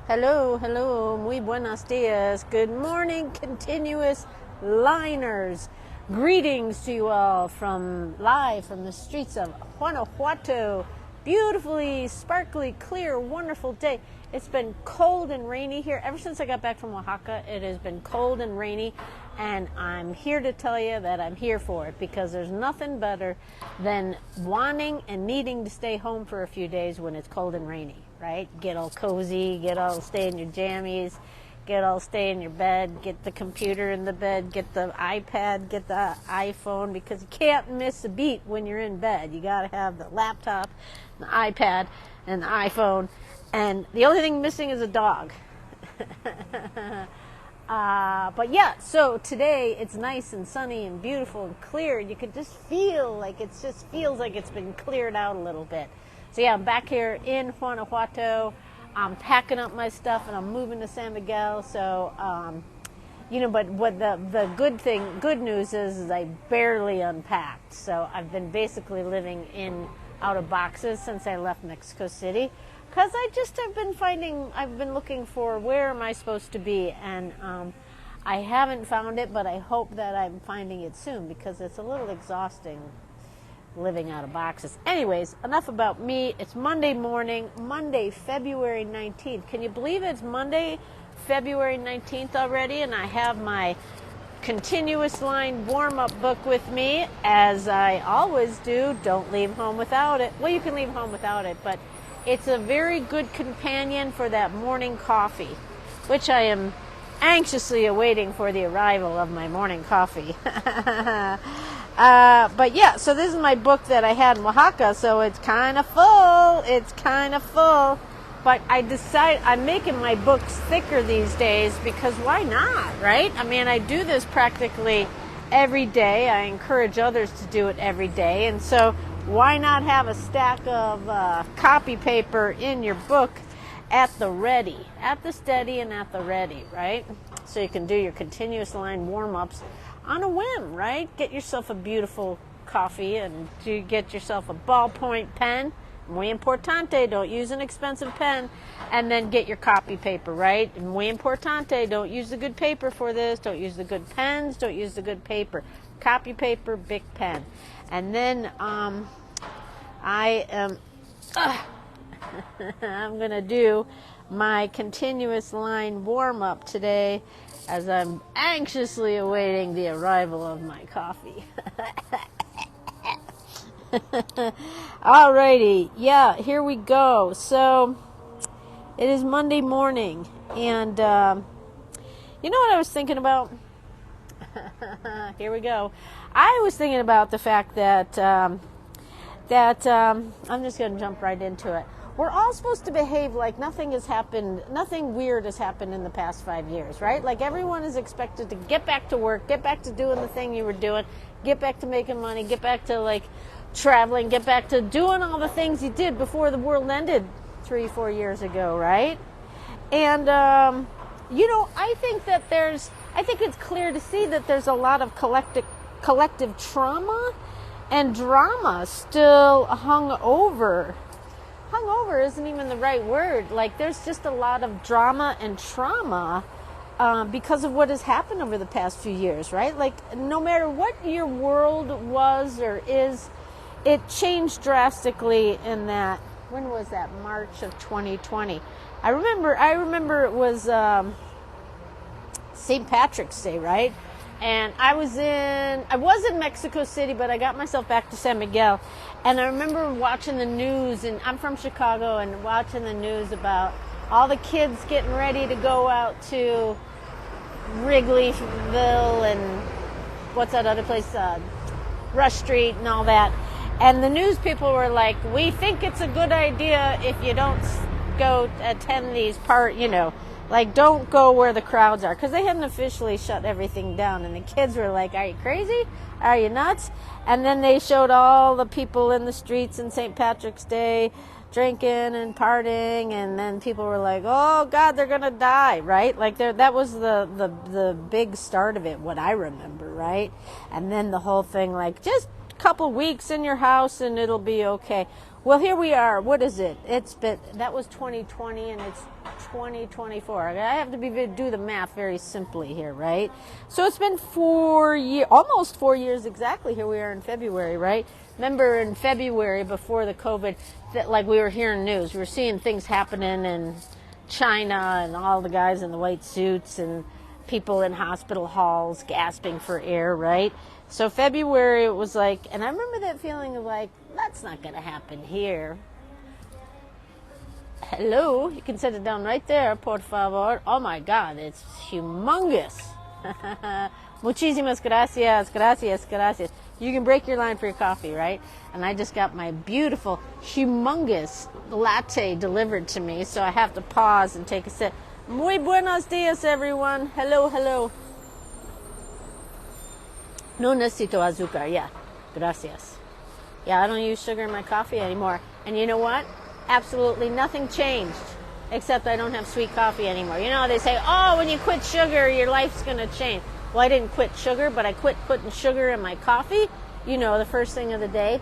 Hello, hello, muy buenos dias. Good morning, continuous liners. Greetings to you all live from the streets of Guanajuato. Beautifully, sparkly, clear, wonderful day. It's been cold and rainy here. Ever since I got back from Oaxaca, it has been cold and rainy, and I'm here to tell you that I'm here for it because there's nothing better than wanting and needing to stay home for a few days when it's cold and rainy, right? Get all cozy, stay in your jammies, stay in your bed, get the computer in the bed, get the iPad, get the iPhone, because you can't miss a beat when you're in bed. You got to have the laptop, the iPad, and the iPhone, and the only thing missing is a dog. But yeah, so today it's nice and sunny and beautiful and clear. You can just feel like it just feels like it's been cleared out a little bit. So yeah, I'm back here in Guanajuato. I'm packing up my stuff and I'm moving to San Miguel. So, but what the good news is I barely unpacked. So I've been basically living out of boxes since I left Mexico City, because I've been looking for where am I supposed to be, and I haven't found it, but I hope that I'm finding it soon, because it's a little exhausting living out of boxes. Anyways, enough about me. It's Monday morning, Monday, February 19th. Can you believe it's Monday, February 19th already? And I have my continuous line warm-up book with me, as I always do. Don't leave home without it. Well, you can leave home without it, but it's a very good companion for that morning coffee, which I am anxiously awaiting for the arrival of my morning coffee. But yeah, so this is my book that I had in Oaxaca, so it's kind of full. But I decided I'm making my books thicker these days, because why not, right? I mean, I do this practically every day. I encourage others to do it every day. And so why not have a stack of copy paper in your book at the ready, at the steady and at the ready, right? So you can do your continuous line warm-ups on a whim, right? Get yourself a beautiful coffee, and you get yourself a ballpoint pen. Muy importante, don't use an expensive pen. And then get your copy paper, right? Muy importante, don't use the good paper for this. Don't use the good pens. Don't use the good paper. Copy paper, big pen. And then I'm going to do my continuous line warm-up today, as I'm anxiously awaiting the arrival of my coffee. Alrighty, yeah, here we go. So it is Monday morning, and you know what I was thinking about? Here we go. I was thinking about the fact that I'm just going to jump right into it. We're all supposed to behave like nothing weird has happened in the past 5 years, right? Like everyone is expected to get back to work, get back to doing the thing you were doing, get back to making money, get back to like traveling, get back to doing all the things you did before the world ended 3-4 years ago, right? And, I think it's clear to see that there's a lot of collective trauma and drama still hung over. Hung over isn't even the right word. Like, there's just a lot of drama and trauma because of what has happened over the past few years, right? Like, no matter what your world was or is, it changed drastically in that. When was that? March of 2020. I remember it was St. Patrick's Day, right? And I was in Mexico City, but I got myself back to San Miguel. And I remember watching the news, and I'm from Chicago, and watching the news about all the kids getting ready to go out to Wrigleyville and what's that other place, Rush Street and all that. And the news people were like, we think it's a good idea if you don't go attend these like, don't go where the crowds are, because they hadn't officially shut everything down. And the kids were like, are you crazy? Are you nuts? And then they showed all the people in the streets in St. Patrick's Day drinking and partying, and then people were like, oh, God, they're going to die, right? Like, that was the big start of it, what I remember, right? And then the whole thing, like, just a couple weeks in your house and it'll be okay. Well, here we are. What is it? That was 2020 and it's 2024. I have to do the math very simply here, right? So it's been 4 years, almost 4 years exactly. Here we are in February, right? Remember in February before the COVID, that like we were hearing news, we were seeing things happening in China and all the guys in the white suits and people in hospital halls gasping for air, right? So February it was like, and I remember that feeling of like, that's not going to happen here. Hello, you can set it down right there, por favor. Oh my God, it's humongous. Muchísimas gracias, gracias, gracias. You can break your line for your coffee, right? And I just got my beautiful, humongous latte delivered to me, so I have to pause and take a sip. Muy buenos dias, everyone. Hello, hello. No necesito azúcar. Yeah, gracias. Yeah, I don't use sugar in my coffee anymore. And you know what? Absolutely nothing changed, except I don't have sweet coffee anymore. You know, they say, oh, when you quit sugar, your life's going to change. Well, I didn't quit sugar, but I quit putting sugar in my coffee, you know, the first thing of the day.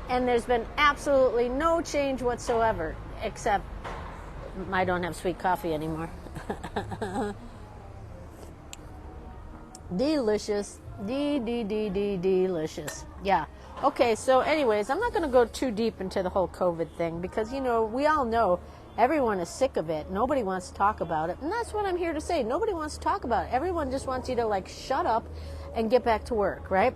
And there's been absolutely no change whatsoever, except I don't have sweet coffee anymore. Delicious. Delicious. Yeah. Okay, so anyways, I'm not going to go too deep into the whole COVID thing because, you know, we all know everyone is sick of it. Nobody wants to talk about it. And that's what I'm here to say. Nobody wants to talk about it. Everyone just wants you to, like, shut up and get back to work, right?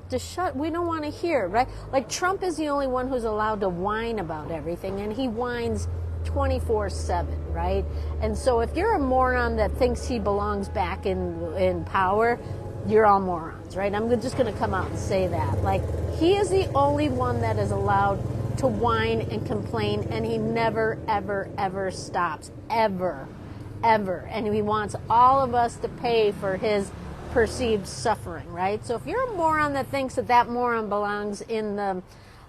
We don't want to hear, right? Like, Trump is the only one who's allowed to whine about everything, and he whines 24/7, right? And so if you're a moron that thinks he belongs back in power, you're all morons, right? I'm just going to come out and say that. Like, he is the only one that is allowed to whine and complain, and he never, ever, ever stops. Ever. And he wants all of us to pay for his perceived suffering, right? So if you're a moron that thinks that moron belongs in the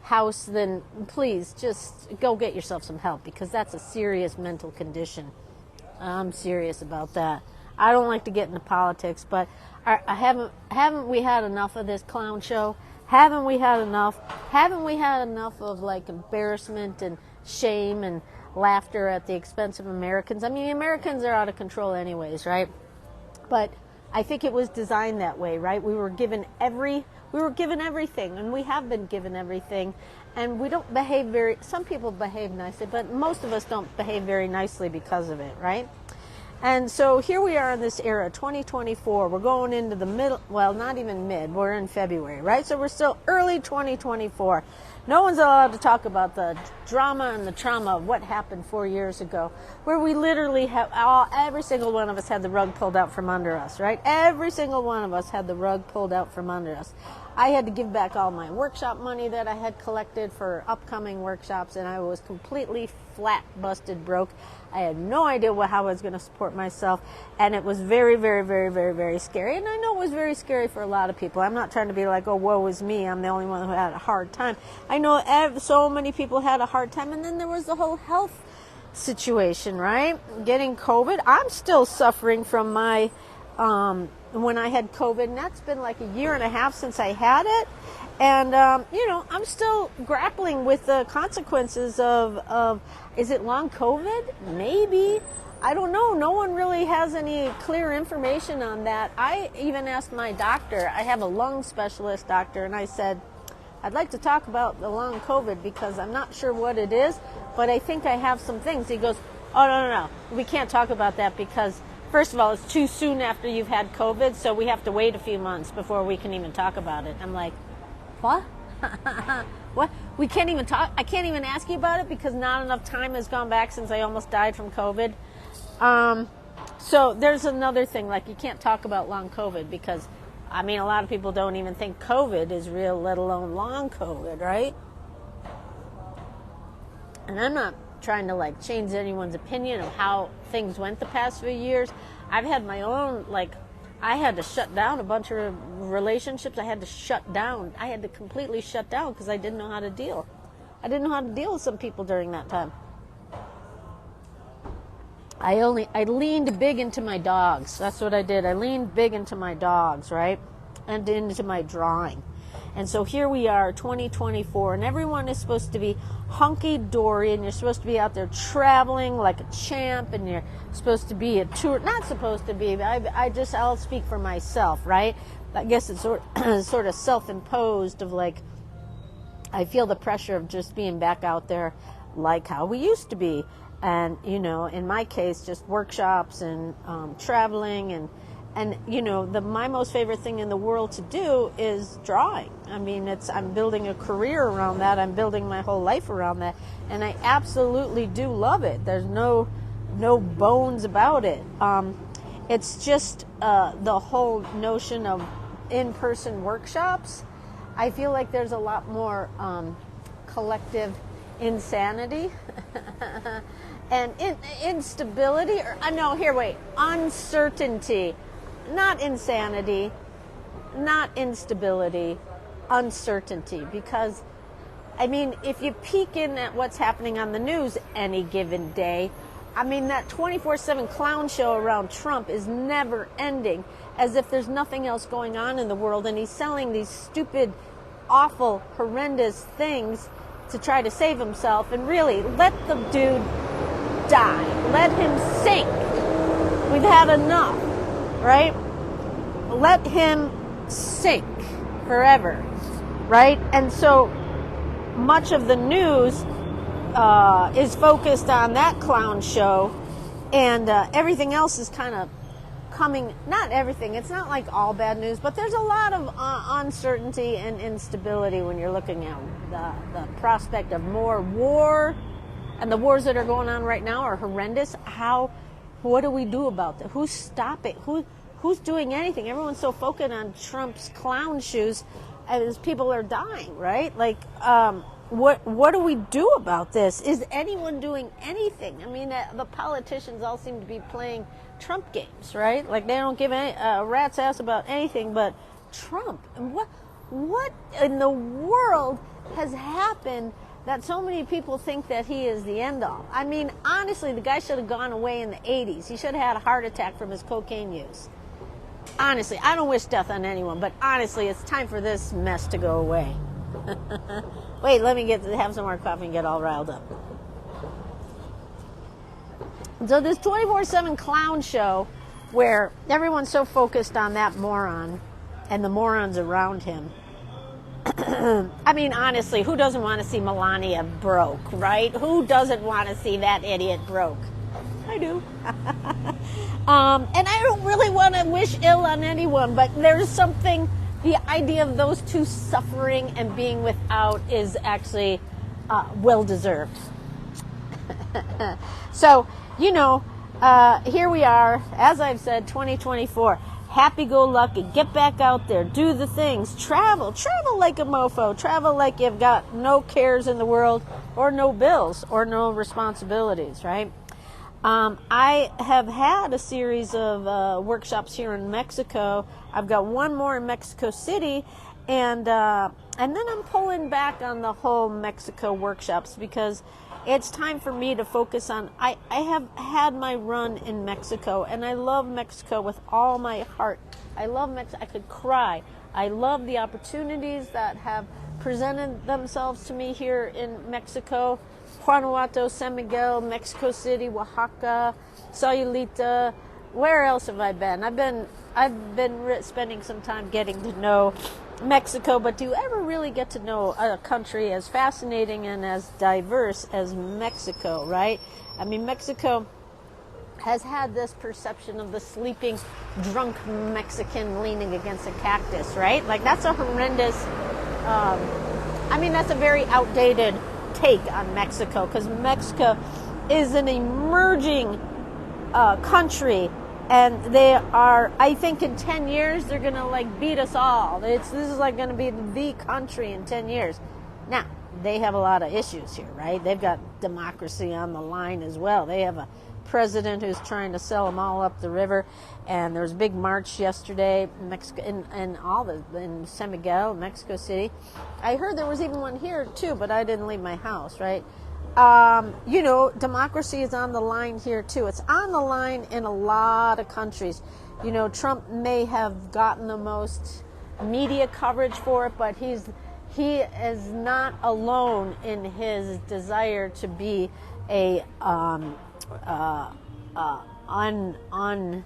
house, then please just go get yourself some help, because that's a serious mental condition. I'm serious about that. I don't like to get into politics, but haven't we had enough of this clown show? Haven't we had enough? Haven't we had enough of, like, embarrassment and shame and laughter at the expense of Americans? I mean, Americans are out of control anyways, right? But I think it was designed that way, right? We were given everything, and we have been given everything, and we don't behave some people behave nicely, but most of us don't behave very nicely because of it, right? And so here we are in this era, 2024. We're going into the middle, well, not even mid. We're in February, right? So we're still early 2024. No one's allowed to talk about the drama and the trauma of what happened 4 years ago, where we literally every single one of us had the rug pulled out from under us, right? Every single one of us had the rug pulled out from under us. I had to give back all my workshop money that I had collected for upcoming workshops, and I was completely flat, busted, broke. I had no idea how I was going to support myself, and it was very, very, very, very, very scary. And I know it was very scary for a lot of people. I'm not trying to be like, oh, woe is me, I'm the only one who had a hard time. I know so many people had a hard time, and then there was the whole health situation, right? Getting COVID. I'm still suffering from my when I had COVID, and that's been like 1.5 years since I had it. And, you know, I'm still grappling with the consequences of is it long COVID? Maybe. I don't know. No one really has any clear information on that. I even asked my doctor. I have a lung specialist doctor, and I said, I'd like to talk about the long COVID because I'm not sure what it is, but I think I have some things. He goes, oh, no. We can't talk about that because, first of all, it's too soon after you've had COVID, so we have to wait a few months before we can even talk about it. I'm like, what? What? We can't even talk? I can't even ask you about it because not enough time has gone back since I almost died from COVID. So there's another thing, like you can't talk about long COVID because, I mean, a lot of people don't even think COVID is real, let alone long COVID, right? And I'm not trying to, like, change anyone's opinion of how things went the past few years. I've had my own, like, I had to shut down a bunch of relationships. I had to shut down. I had to completely shut down because I didn't know how to deal. I didn't know how to deal with some people during that time. I leaned big into my dogs. That's what I did. I leaned big into my dogs, right? And into my drawing. And so here we are, 2024, and everyone is supposed to be hunky-dory, and you're supposed to be out there traveling like a champ, and you're supposed to be a tour, not supposed to be, I'll speak for myself, right? I guess it's sort of self-imposed of like, I feel the pressure of just being back out there like how we used to be. And, you know, in my case, just workshops and traveling and you know, my most favorite thing in the world to do is drawing. I mean, I'm building a career around that. I'm building my whole life around that. And I absolutely do love it. There's no bones about it. It's just the whole notion of in-person workshops. I feel like there's a lot more collective insanity and instability, or uncertainty, not insanity, not instability, uncertainty. Because, I mean, if you peek in at what's happening on the news any given day, I mean, that 24/7 clown show around Trump is never ending, as if there's nothing else going on in the world, and he's selling these stupid, awful, horrendous things to try to save himself. And really, let the dude die. Let him sink. We've had enough, right? Let him sink forever, right? And so much of the news is focused on that clown show, and everything else is kind of coming, not everything, it's not like all bad news, but there's a lot of uncertainty and instability when you're looking at the prospect of more war, and the wars that are going on right now are horrendous. What do we do about that? Who's stopping? Who's doing anything? Everyone's so focused on Trump's clown shoes as people are dying, right? Like, what do we do about this? Is anyone doing anything? I mean, the politicians all seem to be playing Trump games, right? Like, they don't give a rat's ass about anything but Trump. And what in the world has happened that so many people think that he is the end all? I mean, honestly, the guy should have gone away in the 80s. He should have had a heart attack from his cocaine use. Honestly, I don't wish death on anyone, but honestly, it's time for this mess to go away. Wait, let me have some more coffee and get all riled up. So this 24/7 clown show where everyone's so focused on that moron and the morons around him. I mean, honestly, who doesn't want to see Melania broke, right? Who doesn't want to see that idiot broke? I do. And I don't really want to wish ill on anyone, but there's something, the idea of those two suffering and being without is actually well-deserved. So, you know, here we are, as I've said, 2024. Happy-go-lucky. Get back out there. Do the things. Travel. Travel like a mofo. Travel like you've got no cares in the world or no bills or no responsibilities, right? I have had a series of workshops here in Mexico. I've got one more in Mexico City, and then I'm pulling back on the whole Mexico workshops because it's time for me to focus on, I have had my run in Mexico, and I love Mexico with all my heart. I love Mexico. I could cry. I love the opportunities that have presented themselves to me here in Mexico. Guanajuato, San Miguel, Mexico City, Oaxaca, Sayulita. Where else have I been? I've been spending some time getting to know Mexico, but do you ever really get to know a country as fascinating and as diverse as Mexico, right? I mean, Mexico has had this perception of the sleeping, drunk Mexican leaning against a cactus, right? Like, that's a horrendous, that's a very outdated take on Mexico, because Mexico is an emerging country. And they are, I think in 10 years, they're going to like beat us all. This is like going to be the country in 10 years. Now, they have a lot of issues here, right? They've got democracy on the line as well. They have a president who's trying to sell them all up the river. And there was a big march yesterday in Mexico, in San Miguel, Mexico City. I heard there was even one here too, but I didn't leave my house, right? Democracy is on the line here too. It's on the line in a lot of countries. You know, Trump may have gotten the most media coverage for it, but he is not alone in his desire to be a an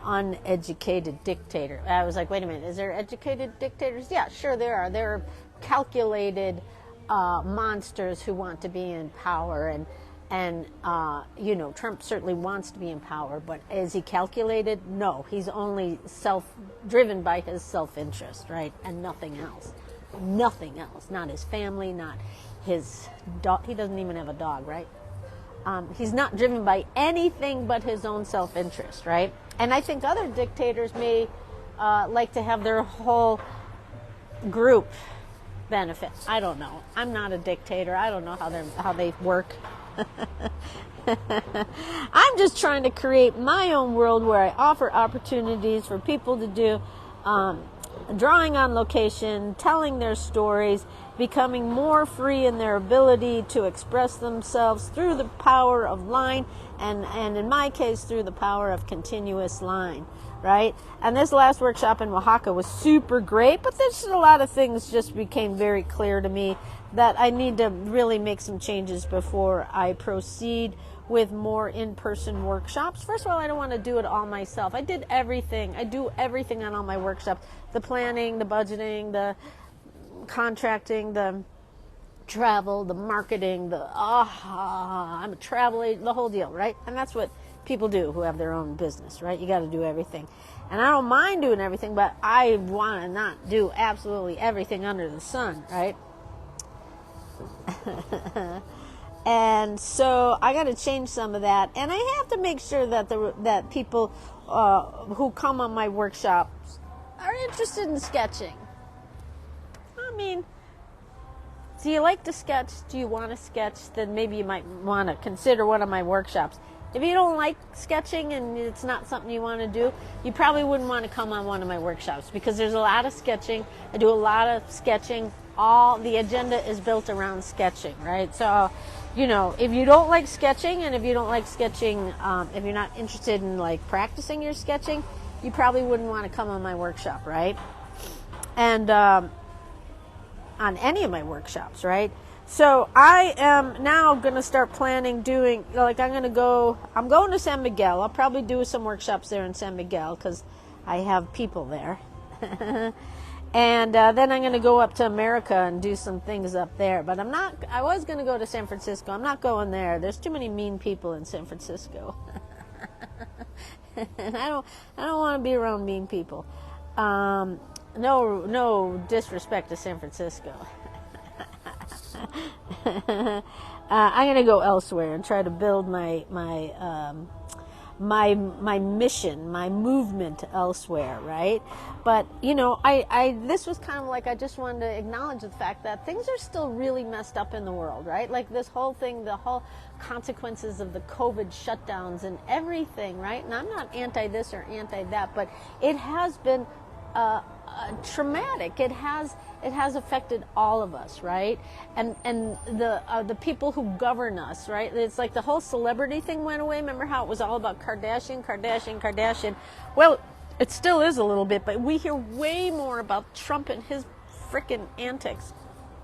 uneducated dictator. I was like, wait a minute, is there educated dictators? Yeah, sure there are. There are calculated monsters who want to be in power, and Trump certainly wants to be in power, but is he calculated? No, he's only driven by his self-interest, right, and nothing else. Nothing else. Not his family, not his dog. He doesn't even have a dog, right? He's not driven by anything but his own self-interest, right? And I think other dictators may like to have their whole group benefit. I don't know. I'm not a dictator. I don't know how they work. I'm just trying to create my own world where I offer opportunities for people to do drawing on location, telling their stories, becoming more free in their ability to express themselves through the power of line, and in my case, through the power of continuous line, right? And this last workshop in Oaxaca was super great, but there's a lot of things just became very clear to me that I need to really make some changes before I proceed with more in-person workshops. First of all, I don't want to do it all myself. I do everything on all my workshops. The planning, the budgeting, the contracting, the travel, the marketing, I'm a travel agent, the whole deal, right? And that's what people do who have their own business, right? You got to do everything. And I don't mind doing everything, but I want to not do absolutely everything under the sun, right? And so I got to change some of that, and I have to make sure that people who come on my workshops are interested in sketching. I mean, do you like to sketch? Do you want to sketch? Then maybe you might want to consider one of my workshops. If you don't like sketching and it's not something you want to do, you probably wouldn't want to come on one of my workshops, because there's a lot of sketching. I do a lot of sketching. All the agenda is built around sketching, right? So, if you don't like sketching, and if you don't like sketching, if you're not interested in like practicing your sketching, you probably wouldn't want to come on my workshop, right? And on any of my workshops, right? So I am now going to start planning I'm going to San Miguel. I'll probably do some workshops there in San Miguel because I have people there. And then I'm going to go up to America and do some things up there. But I was going to go to San Francisco. I'm not going there. There's too many mean people in San Francisco. And I don't want to be around mean people. No disrespect to San Francisco. I'm going to go elsewhere and try to build my mission, my movement elsewhere, right? But, this was kind of like, I just wanted to acknowledge the fact that things are still really messed up in the world, right? Like this whole thing, the whole consequences of the COVID shutdowns and everything, right? And I'm not anti this or anti that, but it has been traumatic. It has affected all of us, right? And the people who govern us, right? It's like the whole celebrity thing went away. Remember how it was all about Kardashian? Well, it still is a little bit, but we hear way more about Trump and his frickin' antics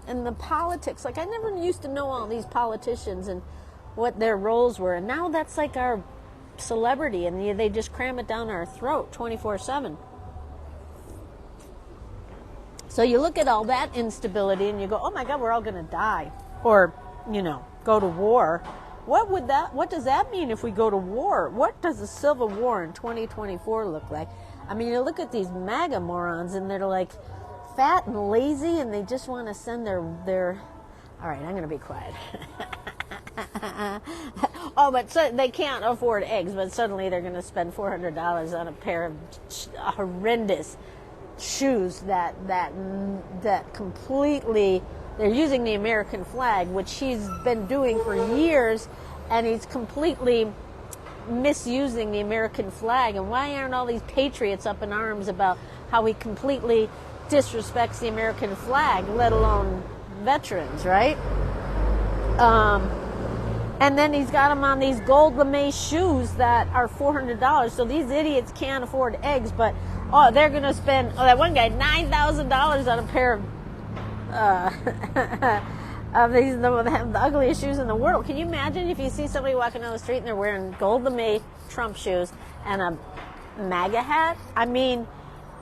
and the politics. Like, I never used to know all these politicians and what their roles were, and now that's like our celebrity, and they just cram it down our throat 24/7. So you look at all that instability and you go, oh my God, we're all going to die, or go to war. What does that mean if we go to war? What does a civil war in 2024 look like? I mean, you look at these MAGA morons and they're like fat and lazy, and they just want to send their all right, I'm going to be quiet. Oh, but they can't afford eggs, but suddenly they're going to spend $400 on a pair of horrendous shoes that completely, they're using the American flag, which he's been doing for years, and he's completely misusing the American flag. And why aren't all these patriots up in arms about how he completely disrespects the American flag, let alone veterans, right? And then he's got them on these gold lame shoes that are $400. So these idiots can't afford eggs, but Oh, they're going to spend, that one guy, $9,000 on a pair of, of these, the ugliest shoes in the world. Can you imagine if you see somebody walking down the street and they're wearing gold lame Trump shoes and a MAGA hat? I mean,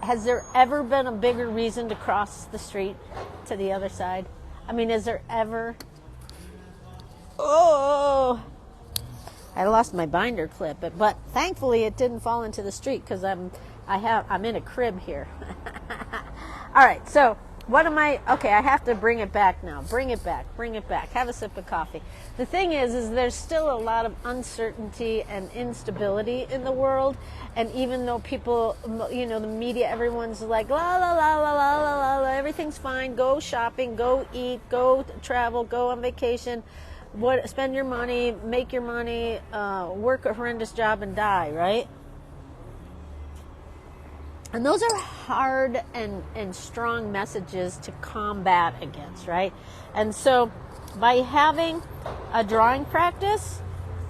has there ever been a bigger reason to cross the street to the other side? I mean, is there ever? Oh, I lost my binder clip, but thankfully it didn't fall into the street because I'm in a crib here. All right, so what am I? Okay, I have to bring it back now. Bring it back. Have a sip of coffee. The thing is there's still a lot of uncertainty and instability in the world, and even though people, the media, everyone's like la la la la la la la, everything's fine. Go shopping, go eat, go travel, go on vacation. Spend your money, make your money, work a horrendous job and die, right? And those are hard and strong messages to combat against, right? And so by having a drawing practice,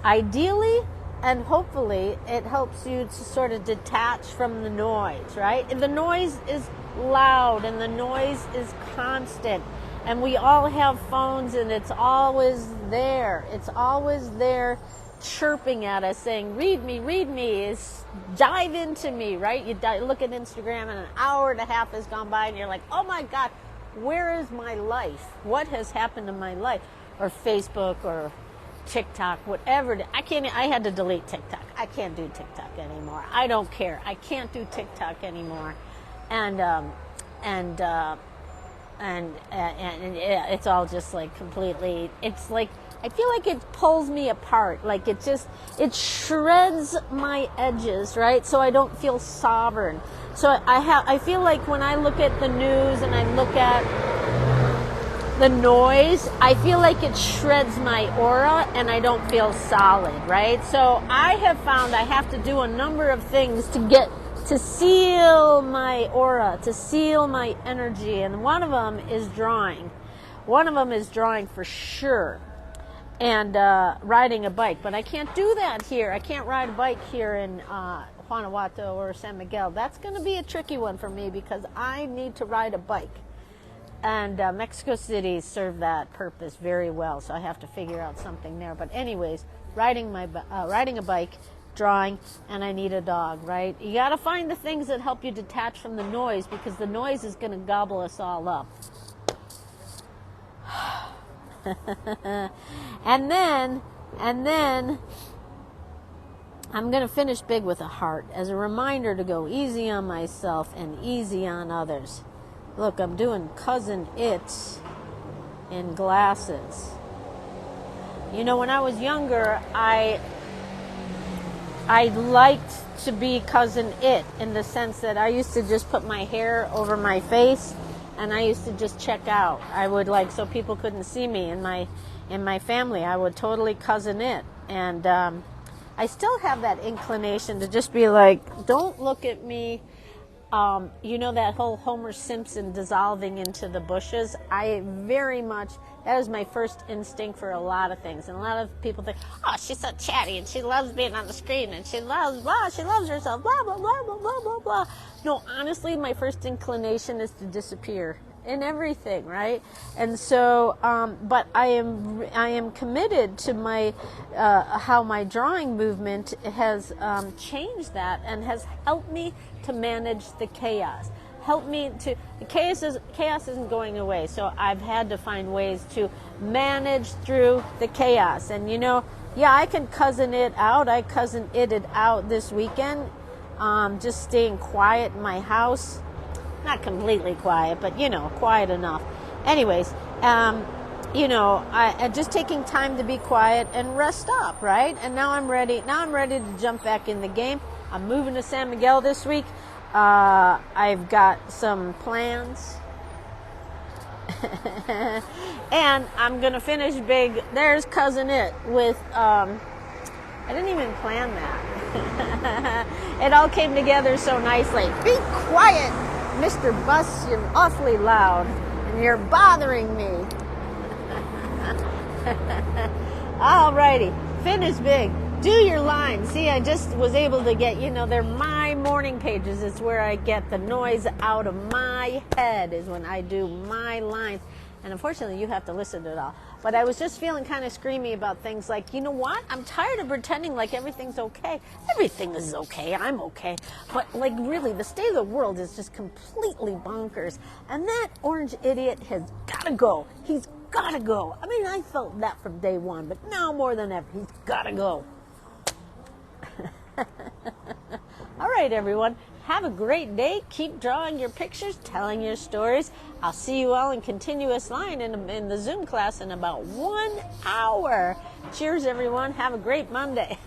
ideally and hopefully it helps you to sort of detach from the noise, right? And the noise is loud and the noise is constant. And we all have phones and it's always there. It's always there chirping at us saying, read me, dive into me, right? You look at Instagram and an hour and a half has gone by and you're like, oh my God, where is my life? What has happened to my life? Or Facebook or TikTok, whatever. I had to delete TikTok. I can't do TikTok anymore. I don't care. I can't do TikTok anymore. And it's all just like completely, it's like, I feel like it pulls me apart. Like it shreds my edges, right? So I don't feel sovereign. So I feel like when I look at the news and I look at the noise, I feel like it shreds my aura and I don't feel solid, right? So I have found I have to do a number of things to seal my aura, to seal my energy, and one of them is drawing. One of them is drawing for sure, and riding a bike. But I can't do that here. I can't ride a bike here in Guanajuato or San Miguel. That's going to be a tricky one for me because I need to ride a bike. And Mexico City served that purpose very well, so I have to figure out something there. But anyways, riding a bike, drawing, and I need a dog, right? You got to find the things that help you detach from the noise because the noise is going to gobble us all up. and then I'm going to finish big with a heart as a reminder to go easy on myself and easy on others. Look, I'm doing Cousin It in glasses. You know, when I was younger, I liked to be Cousin It in the sense that I used to just put my hair over my face and I used to just check out. I would so people couldn't see me in my family. I would totally Cousin It. And I still have that inclination to just be like, don't look at me. You know that whole Homer Simpson dissolving into the bushes? That is my first instinct for a lot of things. And a lot of people think, oh, she's so chatty and she loves being on the screen and she loves herself, blah, blah, blah, blah, blah, blah, blah. No, honestly, my first inclination is to disappear in everything, right? And so, but I am committed to my, how my drawing movement has changed that and has helped me to manage the chaos. The chaos isn't going away, so I've had to find ways to manage through the chaos. And I can cousin it out. I cousin it out this weekend, just staying quiet in my house. Not completely quiet, but quiet enough. Anyways, I just taking time to be quiet and rest up, right? And now I'm ready to jump back in the game. I'm moving to San Miguel this week. I've got some plans. And I'm going to finish big. There's Cousin It with, I didn't even plan that. It all came together so nicely. Be quiet, Mr. Bus, you're awfully loud and you're bothering me. Alrighty, finish big. Do your lines. See, I just was able to get, they're my morning pages. It's where I get the noise out of my head, is when I do my lines. And unfortunately, you have to listen to it all. But I was just feeling kind of screamy about things like, you know what? I'm tired of pretending like everything's okay. Everything is okay. I'm okay. But like really, the state of the world is just completely bonkers. And that orange idiot has got to go. He's got to go. I mean, I felt that from day one, but now more than ever, he's got to go. All right, everyone. Have a great day. Keep drawing your pictures, telling your stories. I'll see you all in continuous line in the Zoom class in about 1 hour. Cheers, everyone. Have a great Monday.